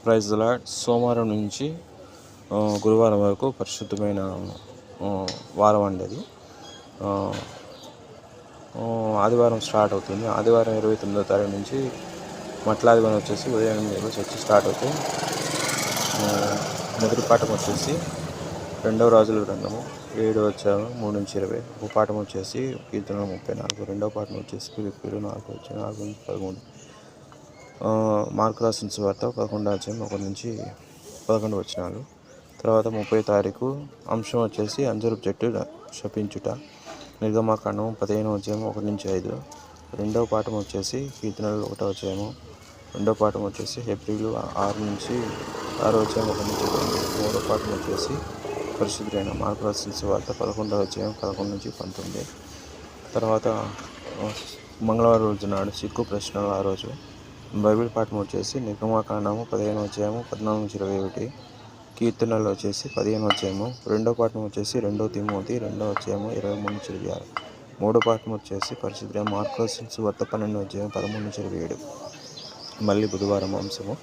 Praise the lord. సోమవారం నుంచి గురువారం వరకు పరిశుద్ధమైన వారం అండి అది. ఆదివారం స్టార్ట్ అవుతుంది. ఆదివారం 29వ తారీఖు నుంచి మట్లాదివారం వచ్చేసి ఉదయం 8 వచ్చి స్టార్ట్ అవుతాయి. మొదటి పాఠం వచ్చేసి 2వ రాజుల గ్రంథము 7వ అధ్యాయం 3-20. ఒక పాఠం వచ్చేసి కీర్తనలు 34. రెండవ పాఠం వచ్చేసి ఫిలిప్పీయులు 4:4-13. మార్కు రాసిన సువార్త 11వ అధ్యాయం 1-11 వచనాలు. తర్వాత 30వ తారీఖు అంశం వచ్చేసి అంజూరపు చెట్టు శపించుట. నిర్గమాకాండం 15వ అధ్యాయం 1-5. రెండవ పాఠం వచ్చేసి కీర్తనలు 1వ అధ్యాయము. రెండవ పాఠం వచ్చేసి హెబ్రీలు 6 అధ్యాయం 1-2. మూడవ పాఠం వచ్చేసి పరిశుద్ధుడైన మార్కు రాసిన సువార్త 11వ అధ్యాయం 11-19. తర్వాత మంగళవారం రోజు నాడు సిక్కు ప్రశ్నలు ఆ రోజు. బైబిల్ పాఠం వచ్చేసి నిర్గమాకాండము 15వ అధ్యాయము 14-21. కీర్తనలు వచ్చేసి 15వ అధ్యాయము. రెండవ పాఠం వచ్చేసి 2 తిమోతి 2వ అధ్యాయము 23-26. మూడో పాఠం వచ్చేసి పరిశుద్ధుడైన మార్కు రాసిన సువార్త 12వ అధ్యాయం 13-27. మళ్ళీ బుధవారం అంశము